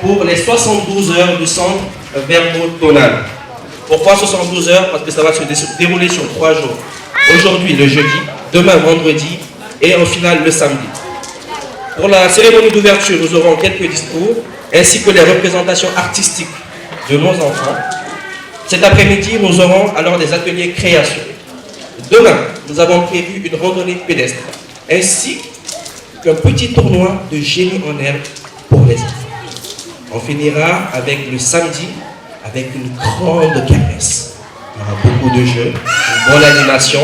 Pour les 72 heures du centre verbotonal. Pourquoi 72 heures? Parce que ça va se dérouler sur 3 jours. Aujourd'hui le jeudi, demain vendredi et en finale le samedi. Pour la cérémonie d'ouverture, nous aurons quelques discours ainsi que les représentations artistiques de nos enfants. Cet après-midi, nous aurons alors des ateliers création. Demain, nous avons prévu une randonnée pédestre ainsi qu'un petit tournoi de génie en herbe pour les enfants. On finira avec le samedi avec une grande kermesse. Il y aura beaucoup de jeux, une bonne animation,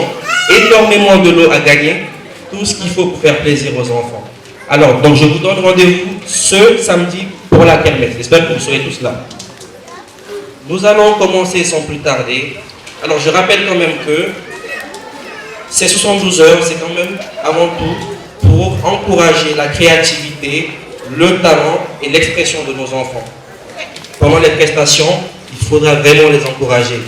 énormément de l'eau à gagner, tout ce qu'il faut pour faire plaisir aux enfants. Alors, donc je vous donne rendez-vous ce samedi pour la kermesse. J'espère que vous serez tous là. Nous allons commencer sans plus tarder. Alors, je rappelle quand même que ces 72 heures, c'est quand même avant tout pour encourager la créativité, le talent et l'expression de nos enfants. Pendant les prestations, il faudra vraiment les encourager.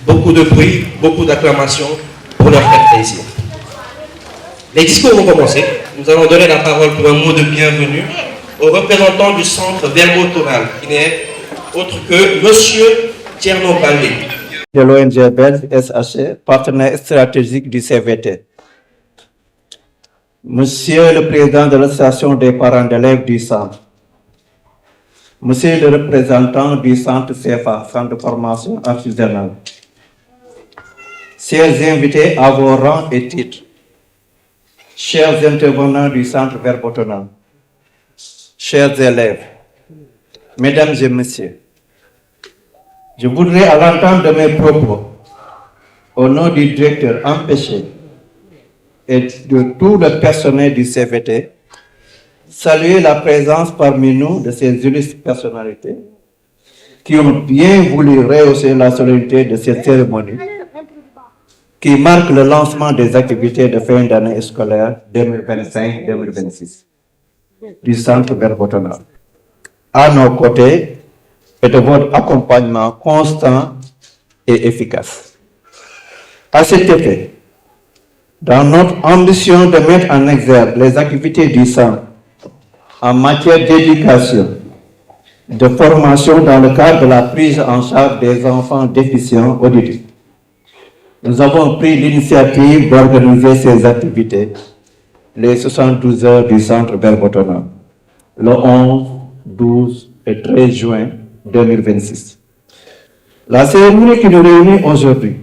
Beaucoup de bruit, beaucoup d'acclamations pour leur faire plaisir. Les discours vont commencer. Nous allons donner la parole pour un mot de bienvenue au représentant du centre verbotonal, qui n'est autre que Monsieur Tierno Baldé. De l'ONG belge SHE, partenaire stratégique du CVT. Monsieur le Président de l'Association des parents d'élèves du centre. Monsieur le représentant du centre CFA, Centre de formation artisanale. Chers invités à vos rangs et titres. Chers intervenants du centre verbotonal. Chers élèves, mesdames et messieurs, je voudrais, à l'entente de mes propos, au nom du directeur empêché et de tout le personnel du CVT, saluer la présence parmi nous de ces illustres personnalités qui ont bien voulu rehausser la solennité de cette cérémonie qui marque le lancement des activités de fin d'année scolaire 2025-2026 du centre verbotonal. À nos côtés et de votre accompagnement constant et efficace. À cet effet, dans notre ambition de mettre en exergue les activités du centre en matière d'éducation, de formation dans le cadre de la prise en charge des enfants déficients auditifs, nous avons pris l'initiative d'organiser ces activités les 72 heures du centre verbotonal, le 11, 12 et 13 juin 2026. La cérémonie qui nous réunit aujourd'hui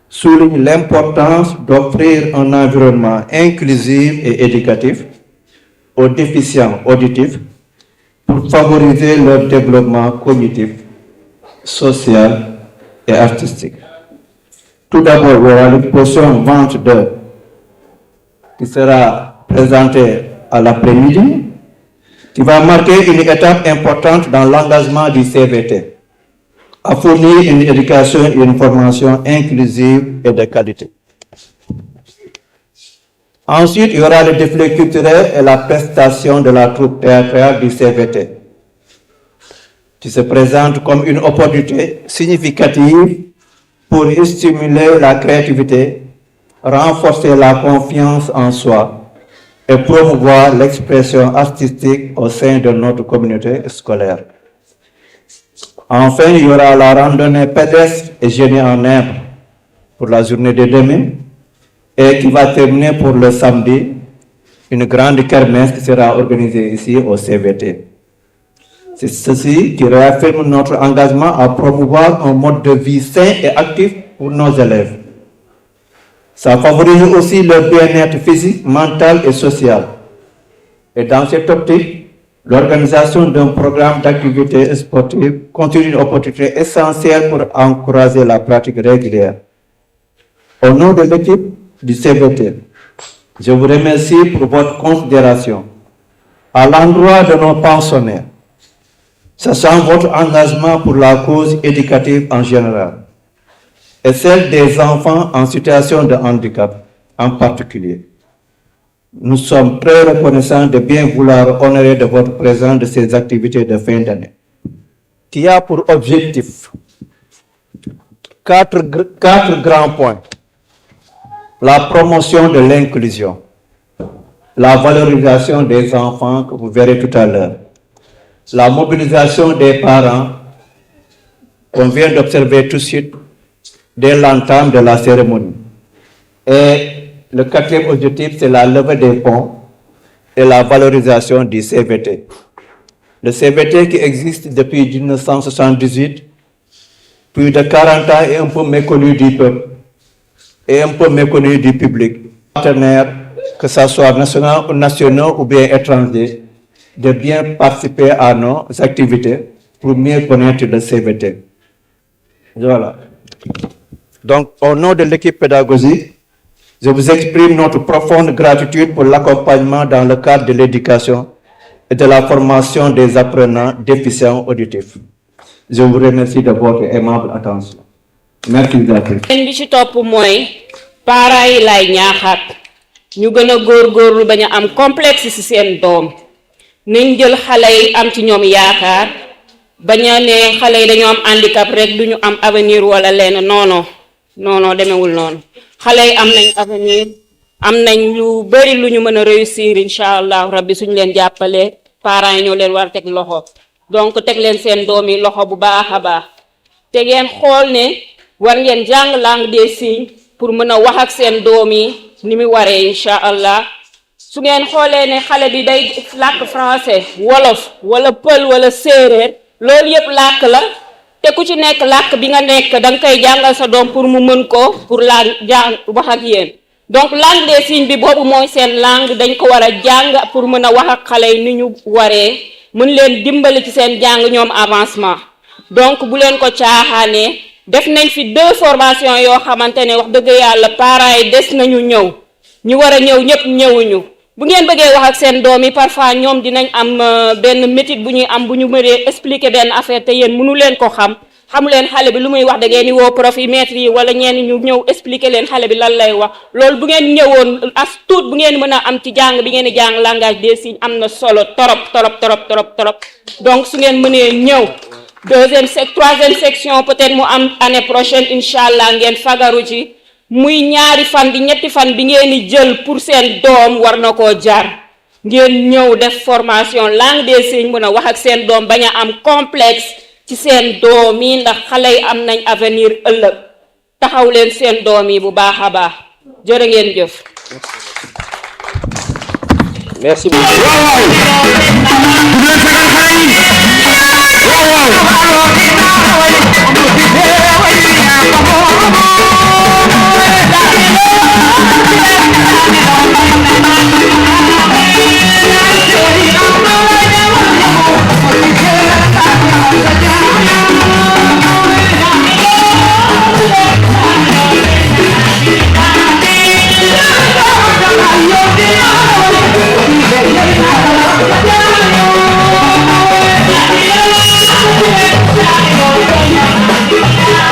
souligne l'importance d'offrir un environnement inclusif et éducatif aux déficients auditifs pour favoriser leur développement cognitif, social et artistique. Tout d'abord, il y aura l'exposition vente d'œuvres qui sera présentée à l'après-midi, qui va marquer une étape importante dans l'engagement du CVT, à fournir une éducation et une formation inclusive et de qualité. Ensuite, il y aura le défilé culturel et la prestation de la troupe théâtrale du CVT, qui se présente comme une opportunité significative pour stimuler la créativité, renforcer la confiance en soi et promouvoir l'expression artistique au sein de notre communauté scolaire. Enfin, il y aura la randonnée pédestre et génie en herbe pour la journée de demain, et qui va terminer pour le samedi, une grande kermesse qui sera organisée ici au CVT. C'est ceci qui réaffirme notre engagement à promouvoir un mode de vie sain et actif pour nos élèves. Ça favorise aussi leur bien-être physique, mental et social. Et dans cette optique, l'organisation d'un programme d'activité sportive constitue une opportunité essentielle pour encourager la pratique régulière. Au nom de l'équipe du CVT, je vous remercie pour votre considération à l'endroit de nos pensionnaires, sachant votre engagement pour la cause éducative en général et celle des enfants en situation de handicap en particulier. Nous sommes très reconnaissants de bien vouloir honorer de votre présence de ces activités de fin d'année, qui a pour objectif quatre grands points. La promotion de l'inclusion, la valorisation des enfants que vous verrez tout à l'heure, la mobilisation des parents qu'on vient d'observer tout de suite dès l'entame de la cérémonie. Et le quatrième objectif, c'est la levée des fonds et la valorisation du CVT. Le CVT qui existe depuis 1978, plus de 40 ans, est un peu méconnu du peuple et un peu méconnu du public. Partenaires, que ce soit nationaux ou bien étrangers, de bien participer à nos activités pour mieux connaître le CVT. Voilà. Donc, au nom de l'équipe pédagogique, je vous exprime notre profonde gratitude pour l'accompagnement dans le cadre de l'éducation et de la formation des apprenants déficients auditifs. Je vous remercie de votre aimable attention. Merci beaucoup. Bi ci topp mooy parents yi lay ñaaxaat ñu gën a góorgóorlu bañ a am complexe ci seen doom nañ jël xale yi am ci ñoom yaakaar bañ a ne xale yi dañoo am handicap rek duñu am avenir wala leen non demewul noonu xale yi am nañ avenir am nañ lu bari lu ñu mën a réussir incha allah rabbi suñ leen jàppale parents yi ñoo leen war a teg loxo donc teg leen seen doom yi loxo bu baax a baax te ngeen xool ne war ngeen jàng langue des signes pour mën a wax ak seen doom yi ni mu waree incha allah su ngeen xoolee ne xale bi day làkk français wolof wala pël wala séeréer loolu yëpp làkk la te ku ci nekk làkk bi nga nekk da nga koy jàngal sa doom pour mu mën ko pour la jàng wax ak yéen donc langue des signes bi boobu mooy seen langue dañ ko war a jàng pour mën a wax ak xale yi ni ñu waree mën leen dimbali ci seen jàng ñoom avancement donc bu leen ko caaxaanee def nañ fi 2 formations yoo xamante ne wax dëgg yàlla parents yi des nañu ñëw ñu war a ñëw ñëpp ñëwuñu bu ngeen bëggee wax ak seen doom yi parfois ñoom dinañ am benn métit bu ñuy am bu ñu mënee expliquer benn affaire te yéen mënu leen ko xamu leen xale bi lu muy wax da ngeen di woo prof yi maître yi wala ñeen ñu ñëw expliquer leen xale bi lan lay wax loolu bu ngeen ñëwoon as tuut bu ngeen mën a am ci jàng bi ngeen di jàng langage des signes am na solo torop donc su ngeen mënee ñëw troisième section peut-être mu am année prochaine incha allah ngeen fagaru ci muy ñaari fan bi ñetti fan bi ngeen di jël pour seen doom war na koo jar ngeen ñëw def formation langue des signes mën a wax ak seen doom bañ a am complexe ci seen doom yi ndax xale yi am nañ avenir ëllëg taxaw leen seen doom yi bu baax a baax jërë ngeen jëf. Merci beaucoup. Yeah.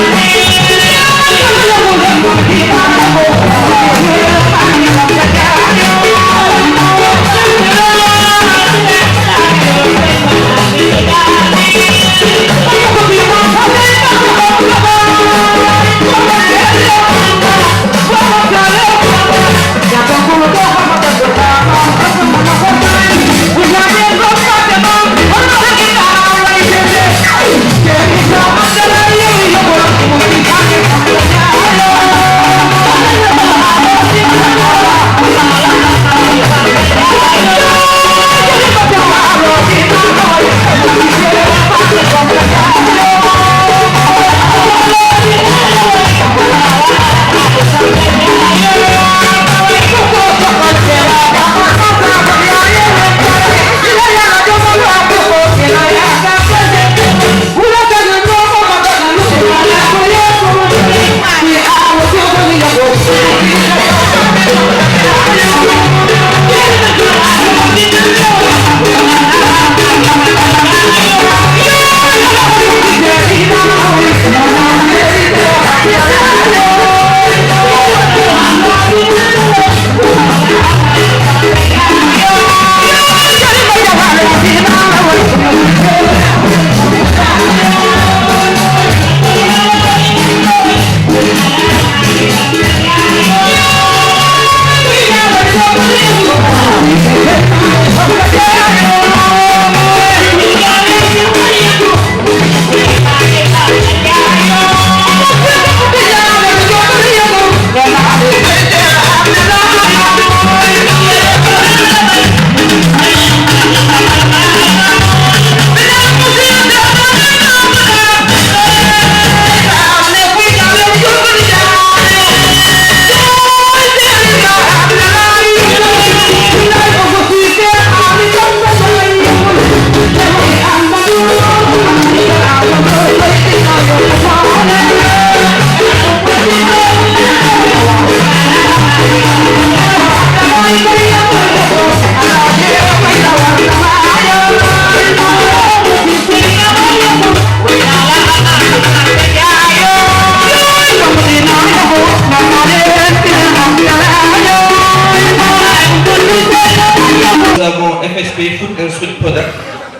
FSP Food and Street Product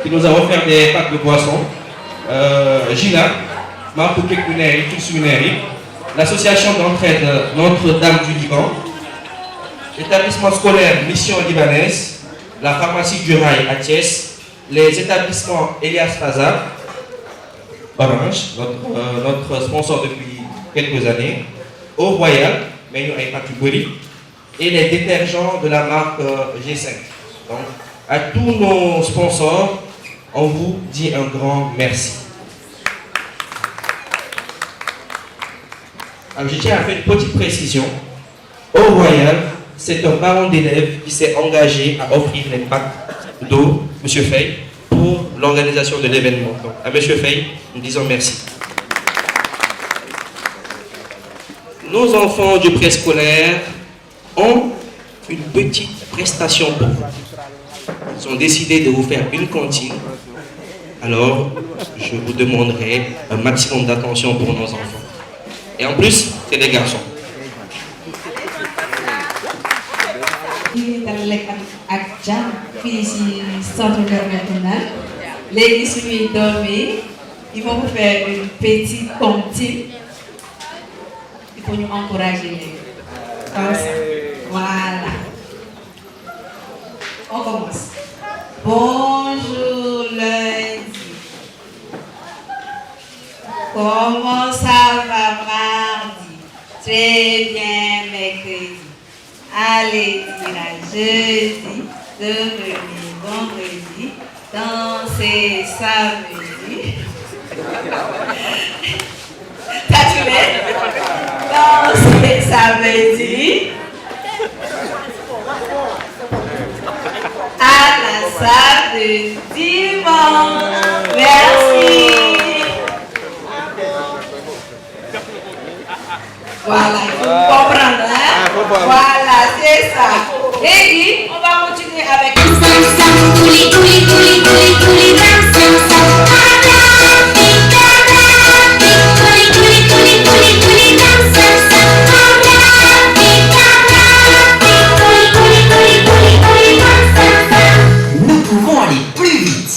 qui nous a offert des packs de boissons. Gina, Marco Pekuneri, Tutsuneri, l'association d'entraide Notre-Dame du Liban, l'établissement scolaire Mission Libanaise, la pharmacie du Rail à Thiès, les établissements Elias Faza, Orange, notre sponsor depuis quelques années, Au Royal, mais nous n'avons et les détergents de la marque G5. Donc, à tous nos sponsors, on vous dit un grand merci. Alors, je tiens à faire une petite précision. Au Royal, c'est un parent d'élèves qui s'est engagé à offrir les packs d'eau, M. Fay, pour l'organisation de l'événement. Donc, à M. Fay, nous disons merci. Nos enfants du préscolaire ont une petite prestation pour vous. Ils ont décidé de vous faire une cantine. Alors, je vous demanderai un maximum d'attention pour nos enfants. Et en plus, c'est des garçons. Ils vont vous faire une petite cantine. Il faut nous encourager. Voilà. On commence. Bonjour lundi. Comment ça va mardi? Très bien mercredi. Allez, dire jeudi, demain, vendredi, danser samedi. T'as tué? Danser samedi. À la salle de dimanche. Merci. Voilà, il faut comprendre, hein? Voilà, c'est ça. Et on va continuer avec... Nous pouvons aller plus vite.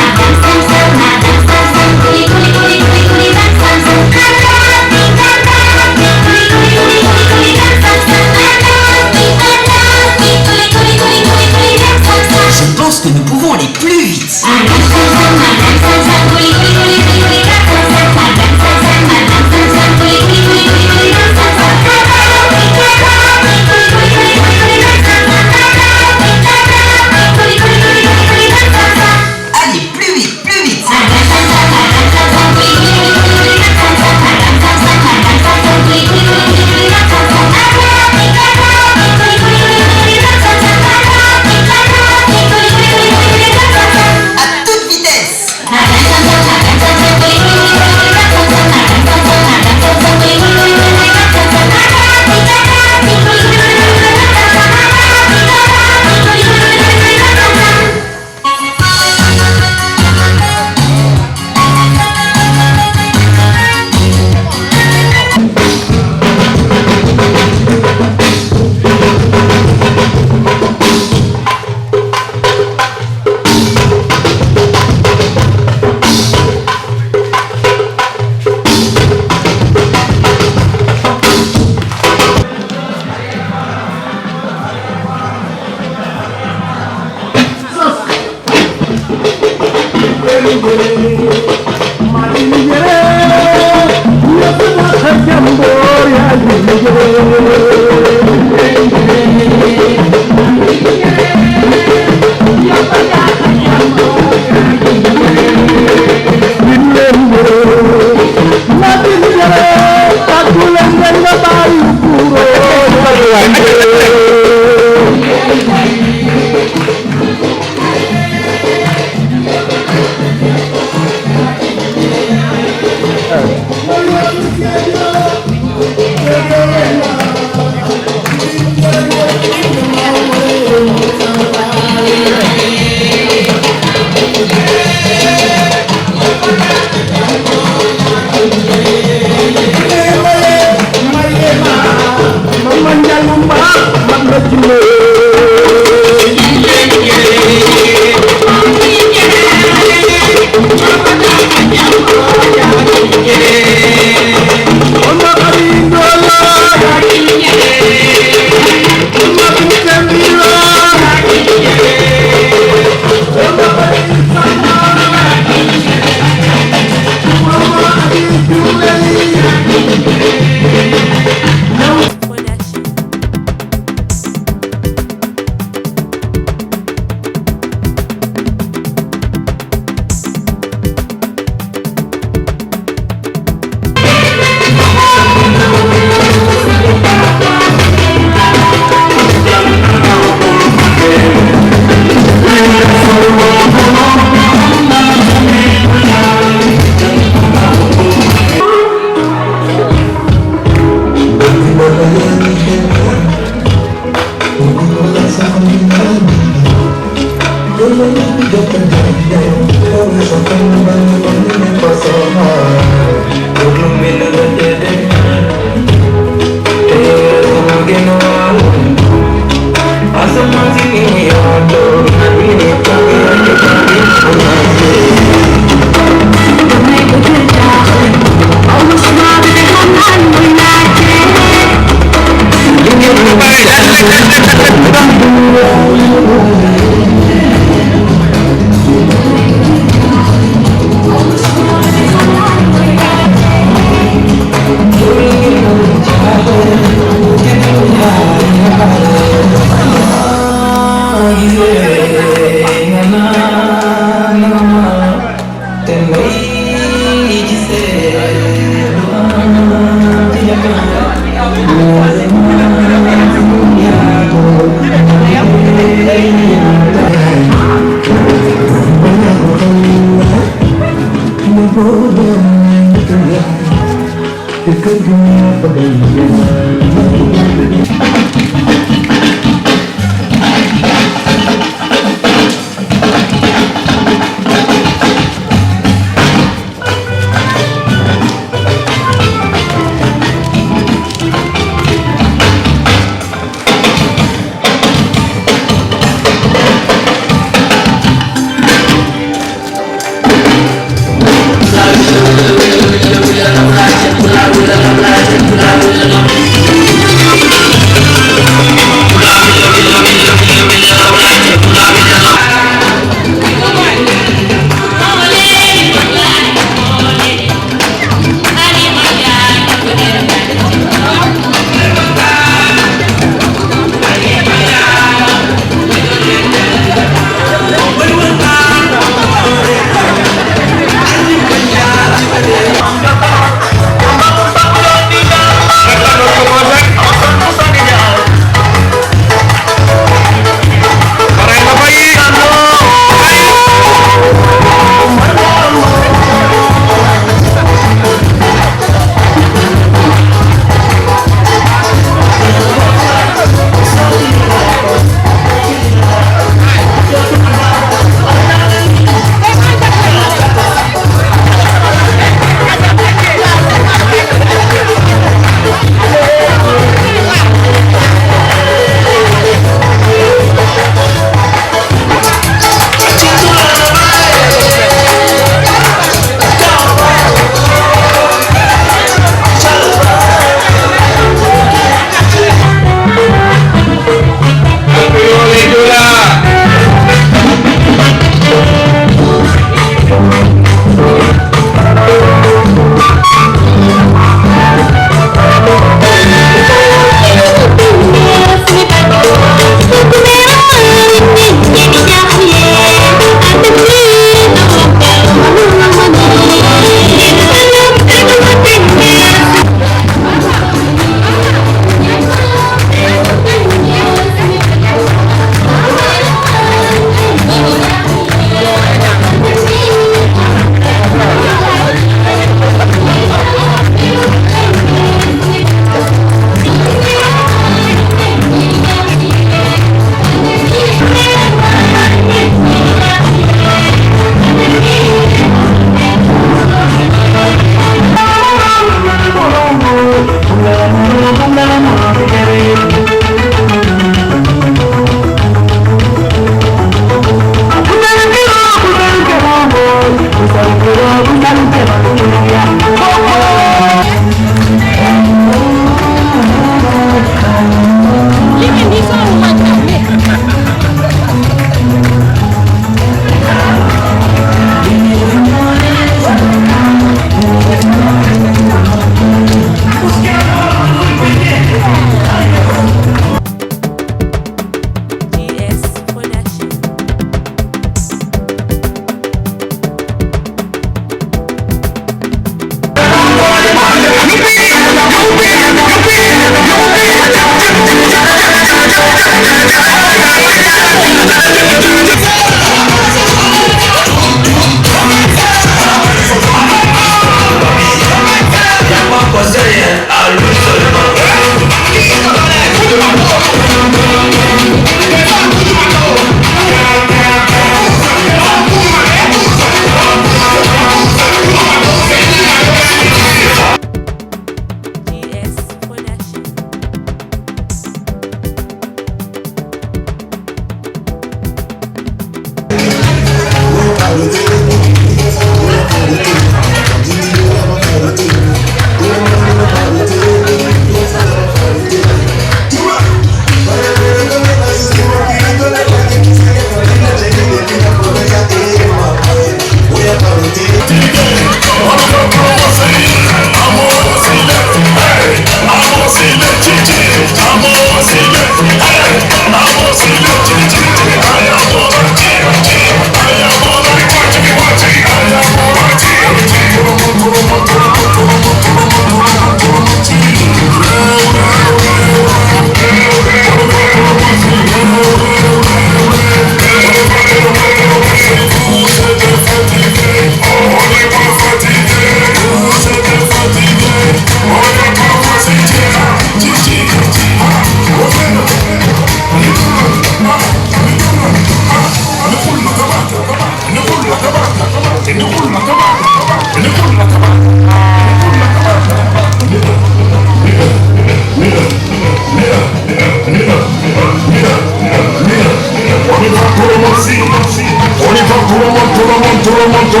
On y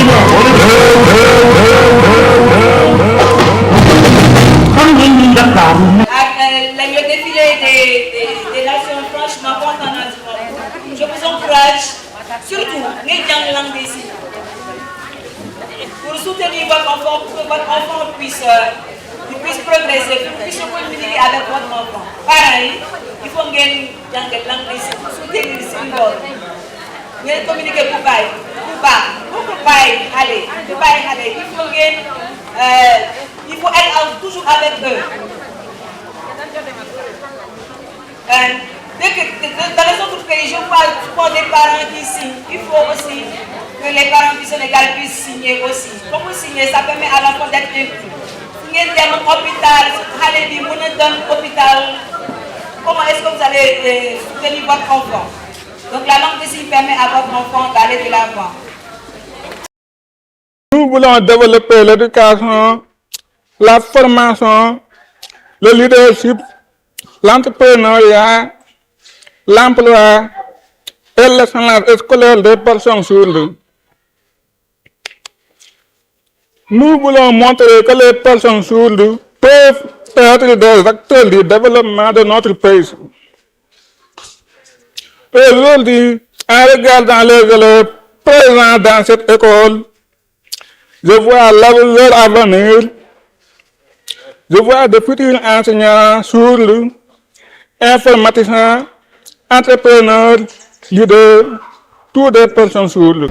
va, on y Avec le défilé des nations, franchement, content. Je vous encourage, surtout, les gens de langue des signes, pour soutenir votre enfant, pour que votre enfant puisse progresser, puisse communiquer avec votre enfant. Pareil, il faut gagner dans la langue des signes, soutenir les signes. Vous communiquer pour bail, allez, il faut être toujours avec eux. Dans les autres pays, je vois des parents qui signent. Il faut aussi que les parents du Sénégal puissent signer aussi. Comme vous signez, ça permet à l'enfant d'être inclus. Signer dans l'hôpital, allez dire, vous êtes dans l'hôpital, comment est-ce que vous allez soutenir votre enfant? Donc la langue des signes permet à votre enfant d'aller de l'avant. Nous voulons développer l'éducation, la formation, le leadership, l'entrepreneuriat, l'emploi et l'excellence scolaire des personnes sourdes. Nous voulons montrer que les personnes sourdes peuvent être des acteurs du développement de notre pays. Aujourd'hui, en regardant les élèves présents dans cette école, je vois leur avenir. Je vois de futurs enseignants sourds, informaticiens, entrepreneurs, leaders, toutes des personnes sourdes.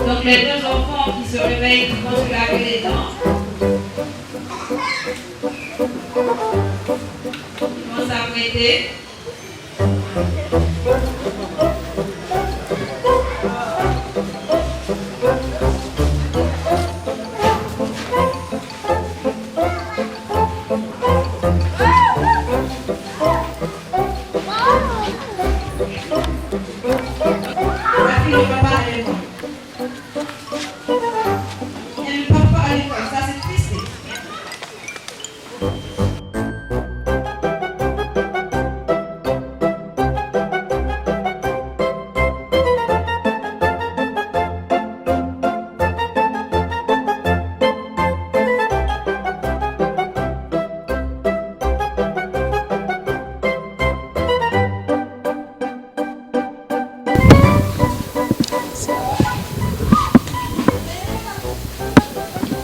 Donc les deux enfants qui se réveillent, qui vont se laver les dents. Ils vont s'apprêter. La fille ne va pas aller loin. Elle ne part pas à l'école, ça c'est triste.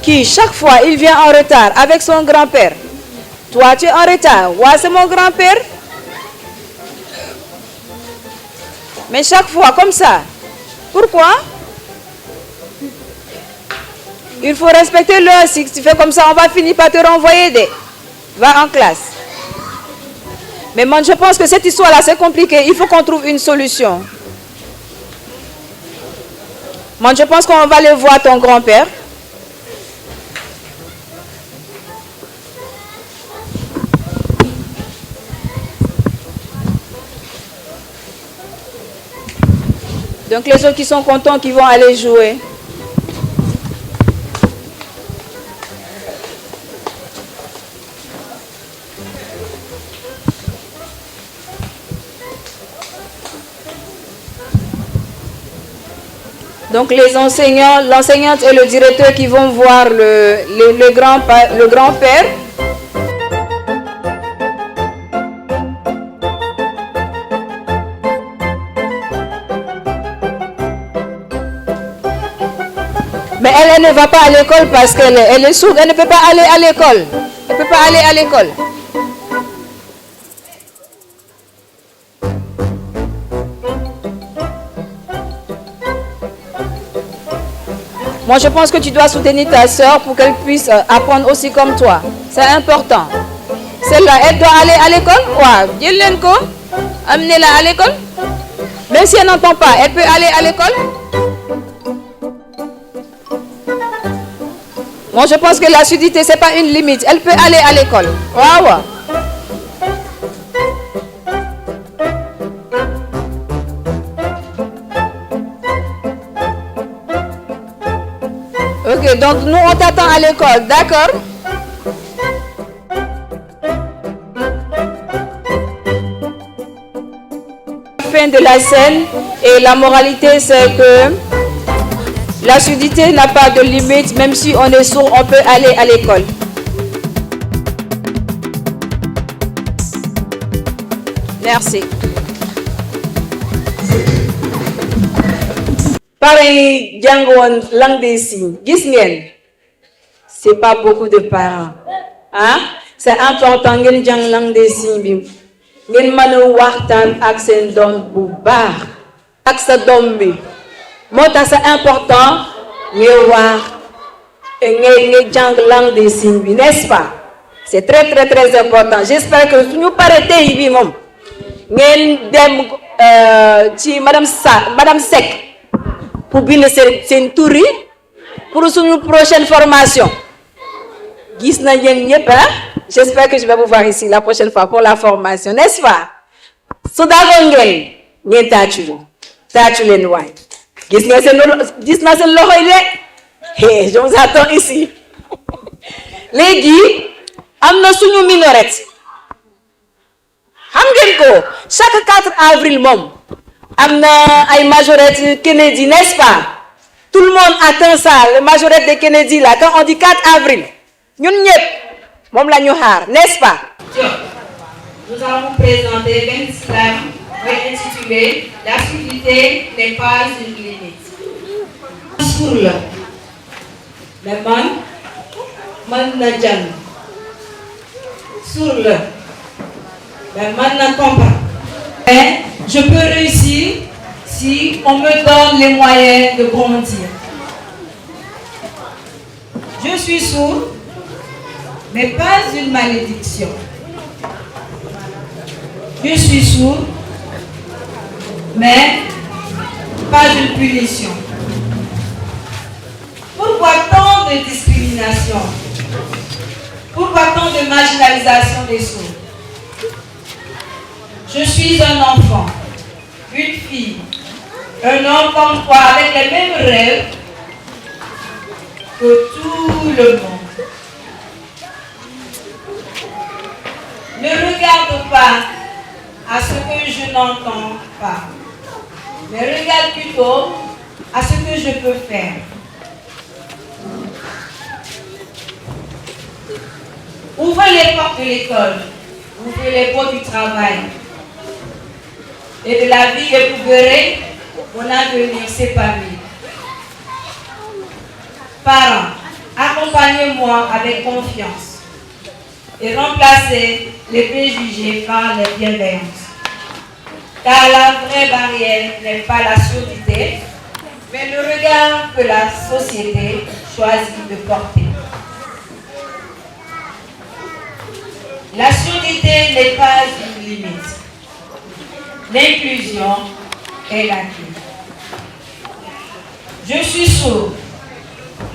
Qui, chaque fois, il vient en retard avec son grand-père. Toi, tu es en retard. Ouais, c'est mon grand-père. Mais chaque fois, comme ça. Pourquoi? Il faut respecter l'heure. Si tu fais comme ça, on va finir par te renvoyer. Va en classe. Mais moi, je pense que cette histoire-là, c'est compliqué. Il faut qu'on trouve une solution. Moi, je pense qu'on va aller voir ton grand-père. Donc les autres qui sont contents, qui vont aller jouer. Donc les enseignants, l'enseignante et le directeur qui vont voir le grand-père. Mais elle ne va pas à l'école parce qu'elle est sourde. Elle ne peut pas aller à l'école. Elle ne peut pas aller à l'école. Moi, je pense que tu dois soutenir ta soeur pour qu'elle puisse apprendre aussi comme toi. C'est important. Celle-là, elle doit aller à l'école. Ouais, amenez-la à l'école. Même si elle n'entend pas, elle peut aller à l'école. Moi, je pense que la surdité, ce n'est pas une limite. Elle peut aller à l'école. Waouh. Ok, donc nous, on t'attend à l'école, d'accord? Fin de la scène, et la moralité, c'est que la surdité n'a pas de limite, même si on est sourd, on peut aller à l'école. Merci. Pareil, jàngoon langue des signes, gis ngeen, c'est pas beaucoup de parents, hein? C'est important ngeen jàng langue des signes bi, ngeen mën a waxtaan ak seen doom bu baax, ak sa doom bi. Moo tax c'est important ngay wax ngay jàng langue des signes bi, n'est-ce pas? C'est très très très important. J'espère que suñu paree tey bi moom ngeen dem ci madame Seck pour bind seen tur yi pour suñu prochaine formation. Gis na yéen ñëpp, hein? J'espère que je vais vous voir ici la prochaine fois pour la formation, n'est-ce pas? Su d'accord ngeen tàccu leen waay. Gis naa seen loxo yi de. Je vous attends ici. Léegi am na suñu minorette. Xam ngeen ko chaque 4 avril moom am na ay majorette Kennedy, n'est-ce pas? Tout le monde attend ça, le majorette de Kennedy là. Quand on dit 4 avril, ñun ñëpp moom la ñu xaar, n'est-ce pas? Nous allons présenter 20 slams intitulés « La surdité n'est pas une limite ». Sur le mais man na jàng sur le mais man na comprendre. Et je peux réussir si on me donne les moyens de grandir. Je suis sourd, mais pas une malédiction. Je suis sourd, mais pas une punition. Pourquoi tant de discrimination? Pourquoi tant de marginalisation des sourds? Je suis un enfant, une fille, un homme comme toi avec les mêmes rêves que tout le monde. Ne regarde pas à ce que je n'entends pas, mais regarde plutôt à ce que je peux faire. Ouvrez les portes de l'école, ouvrez les portes du travail et de la vie et vous verrez mon avenir s'épanouir. Parents, accompagnez-moi avec confiance et remplacez les préjugés par les bienveillances. Car la vraie barrière n'est pas la surdité, mais le regard que la société choisit de porter. La surdité n'est pas une limite. L'inclusion est la clé. Je suis sourd,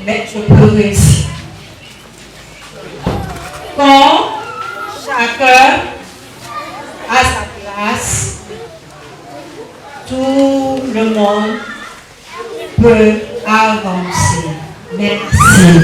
mais je peux réussir. Quand chacun a sa place, tout le monde peut avancer. Merci.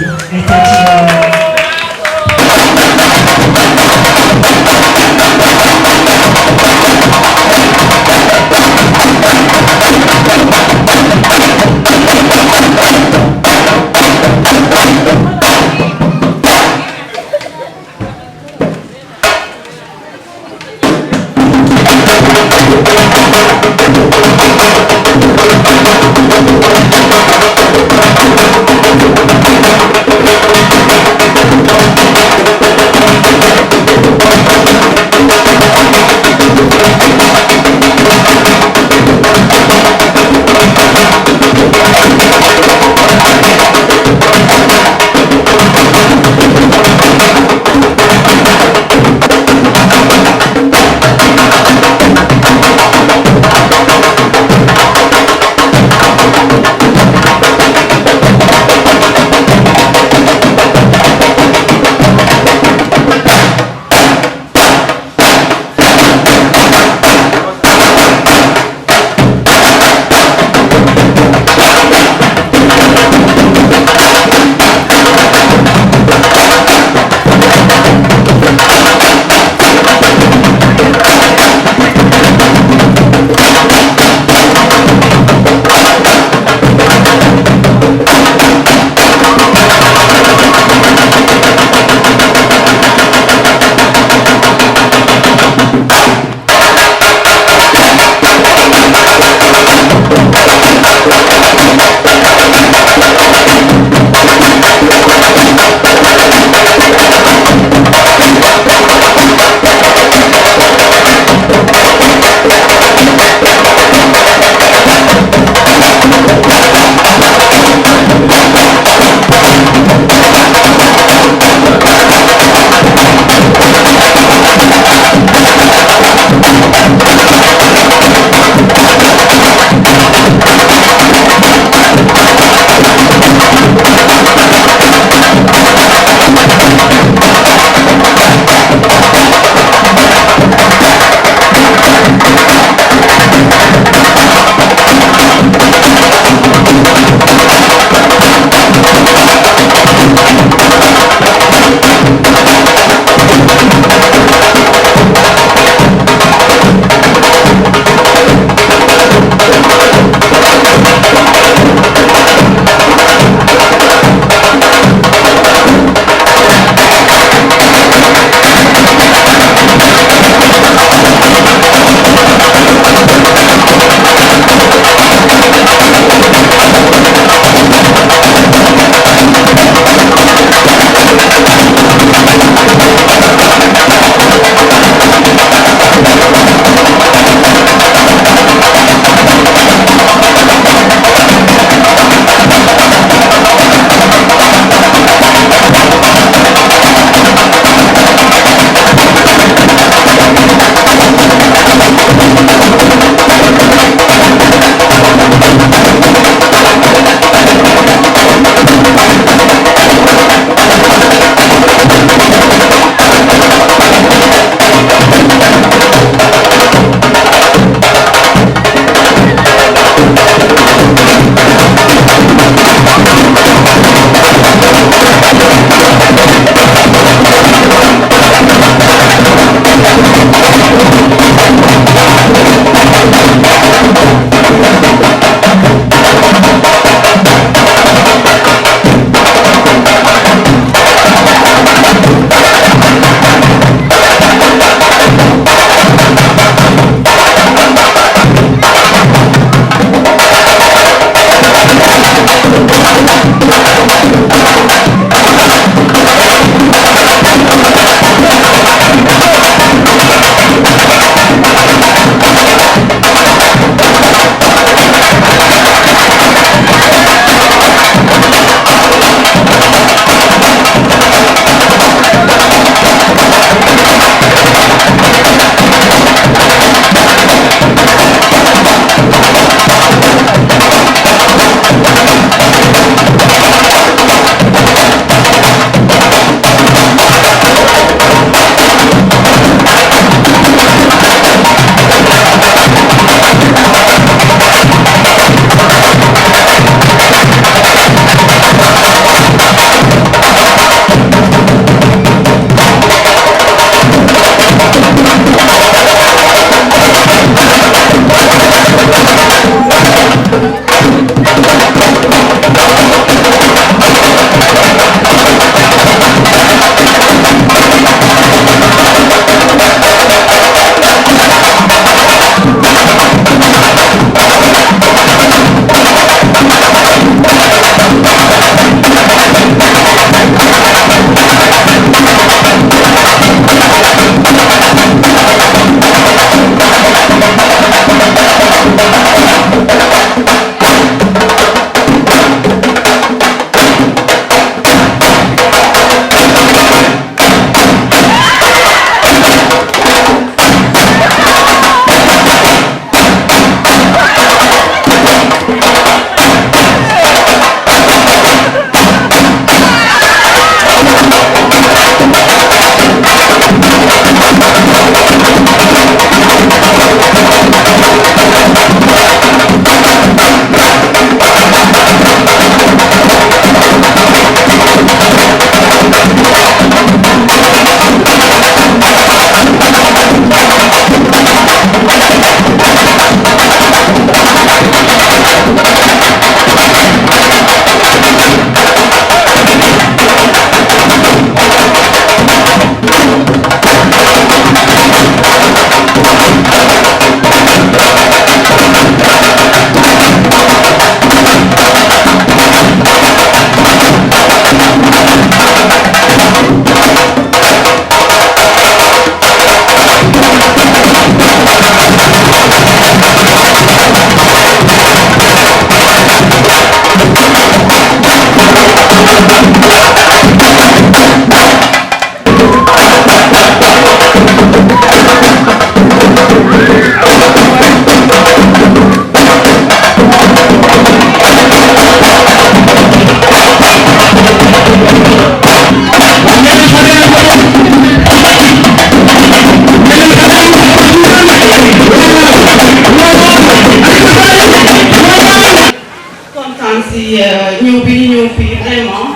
si ñëw bi ñu ñëw fii vraiment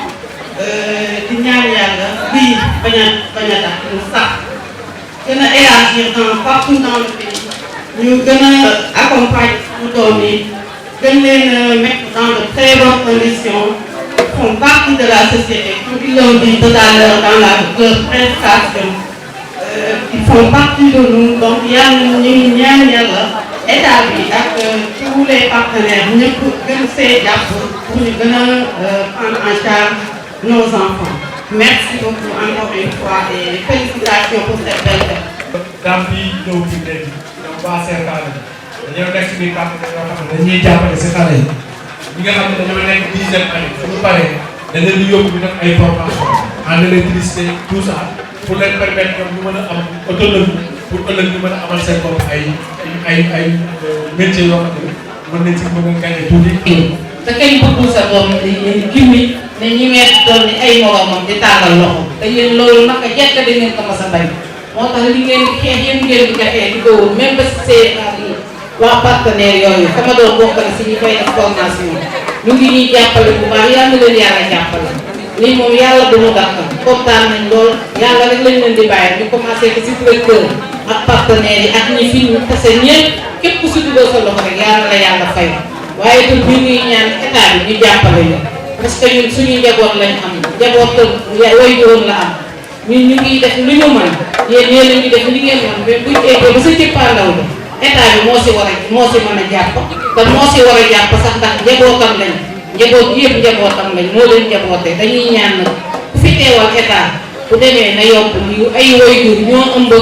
di ñaan yàlla lii bañ a tax ñu sax gën a élargir partout dans le pays ñu gën a accompagner suñu doom yi gën leen mettre dans de très bonnes conditions, font partie de la société comme ils l'ont dit tout à l'heure dans leur prestation. Ils font partie de nous, donc yàlla ñu ñaan yàlla état bi ak tous les partenaires ñëpp gën see jàpp pour ñu gën a prendre en charge nos enfants. Merci beaucoup encore une fois et félicitations pour cette belle fête. daam bi ñëw fi léegi ñoom waa Serkane dañoo nekk ci biir partenaires yoo xam ne dañuy jàppale si xale yi ñi nga xam ne dañoo nekk 10e année suñu paree dañ leen di yóbbu ñu def ay formation en électricité tout ça pour leen permettre ñoom ñu mën a am autonomie pour ëllëg ñu mën a amal seen bopp ay métiers yoo xam ne mën nañ si mën a gagné tuuti. te kañ bëggul sa doom gimmi ne ñi meet doon ni ay moromam di tàllal loxo te yéen loolu naka jekk di ngeen ko mas a bañ moo tax li ngeen xeex yéen ngeen di jaxee di ko wóor même ba si waa partenaires yooyu sama doon bokk na si ñi fay def formation ñu ngi ñuy jàppale bu baax yal na leen yàlla jàppale lii moom yàlla du mu dàkkal kontaan nañ lool yàlla rek lañ leen di bàyyi ñu commencé ko si directeur ak partenaires yi ak ñi fi ñu tase ñëpp képp ku si dugal sa loxo rek yàlla la yàlla fay waaye itam ñu ngi ñaan état bi ñu jàppale ñu parce que ñun suñuy njaboot lañ am njaboot way doon la am ñun ñu ngi def lu ñu mën yéen a ngi def li ngeen mën mais buñ eggee ba sa cëppaandaw bi état bi moo si mën a jàpp te moo si war a jàpp sax ndax njabootam lañ njaboot yëpp njabootam lañ moo leen njabootee dañuy ñaan nag ku fi teewal état bu demee na yokk li ay waajur ñoo ëmb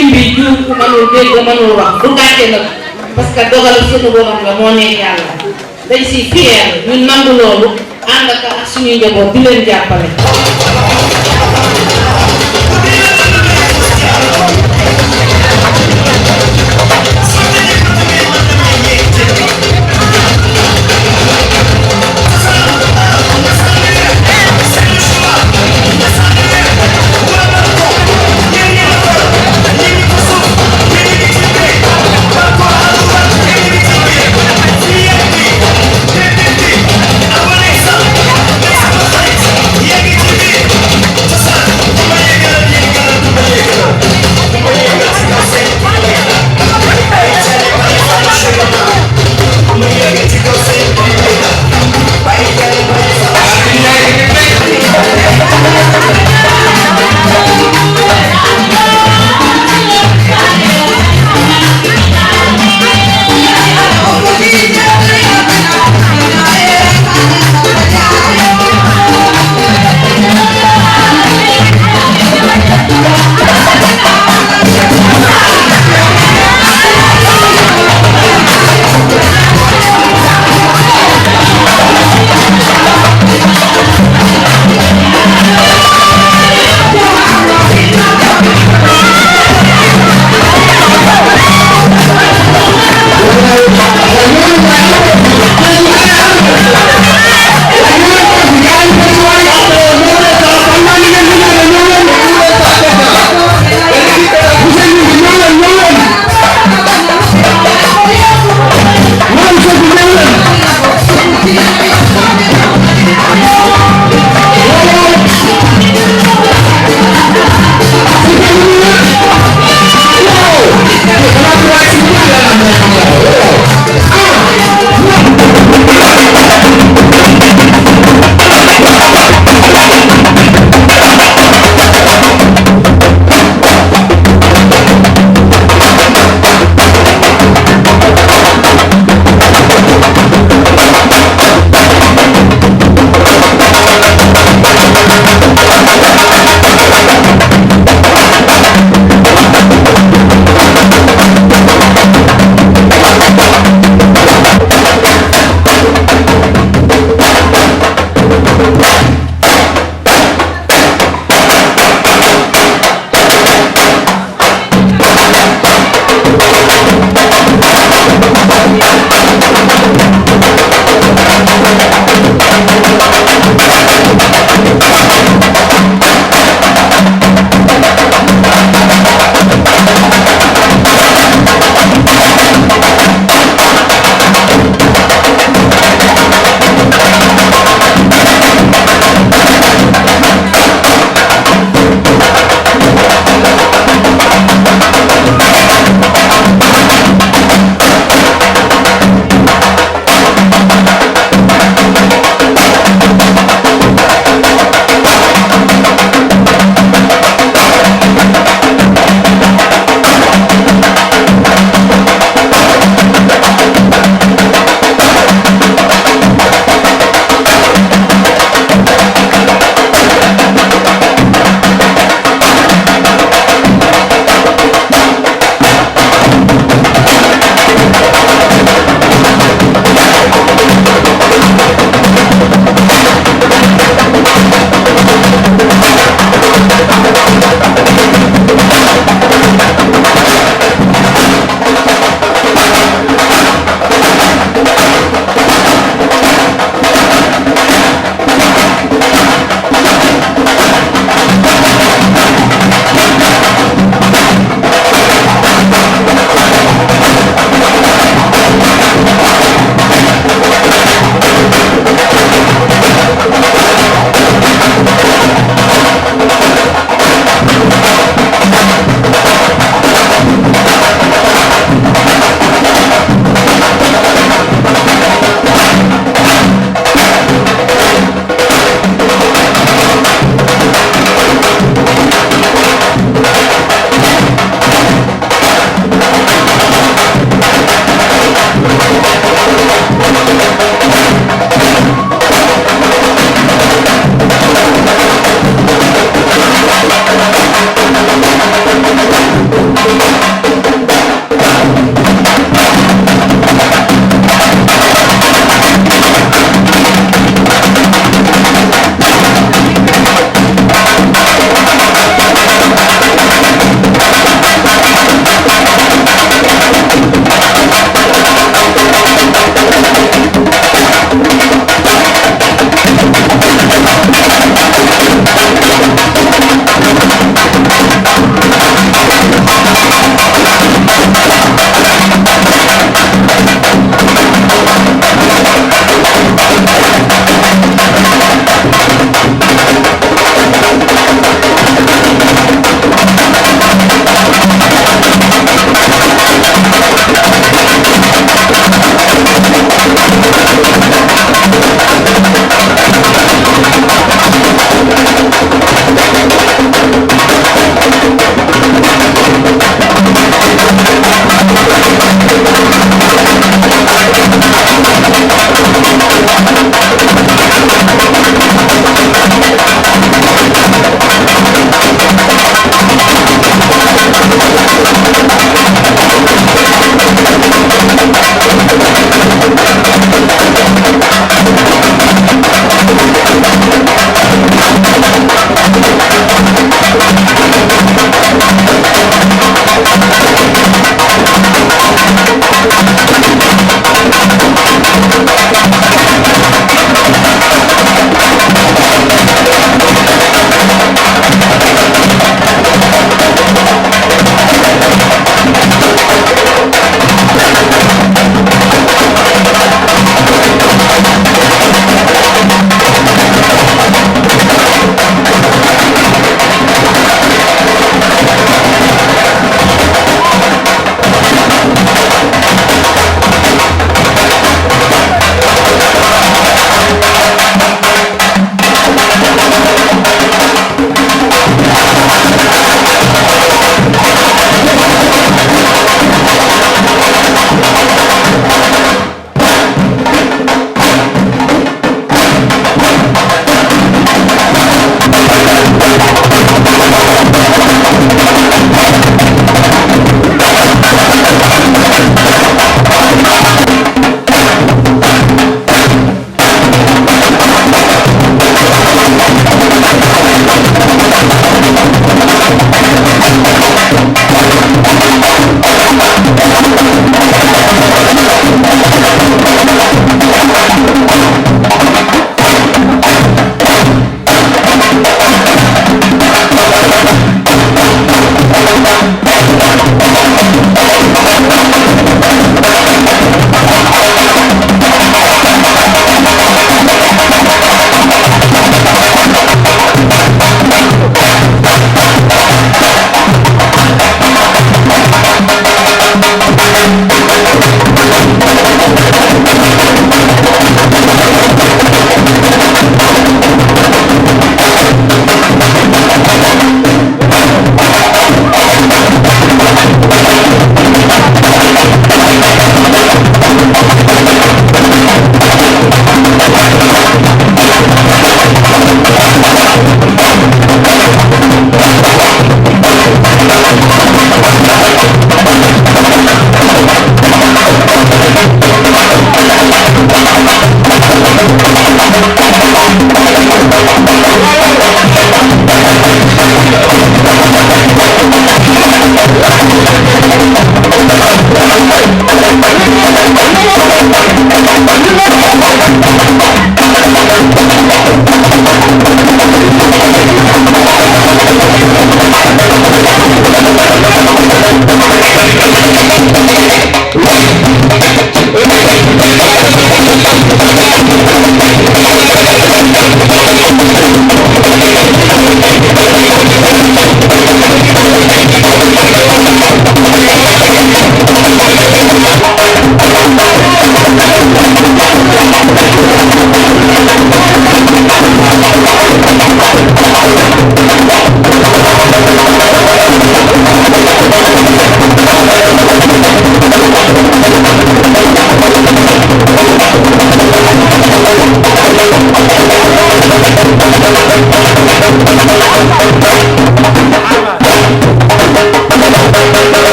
imbi jur ku mënul dégg mënul wax du gàcce nag parce que dogal suñu borom la moo neex yàlla dañ si fier ñun nangu loolu ànd ak suñuy njaboot di leen jàppale. Yeah.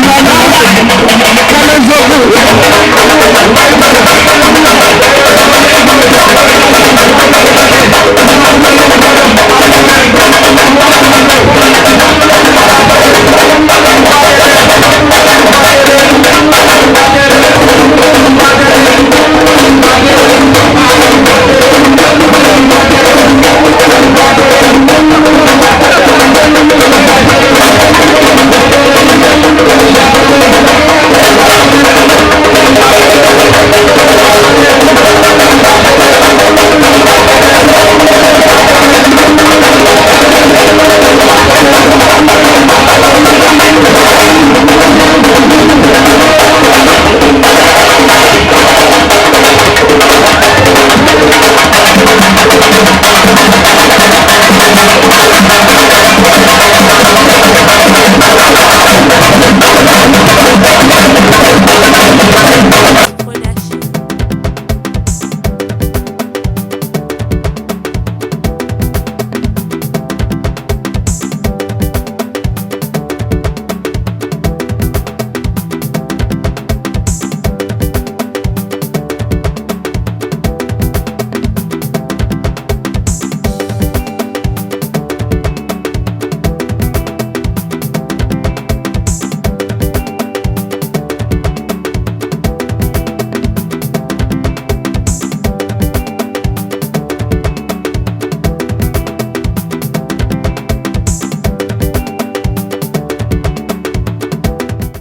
Thank you.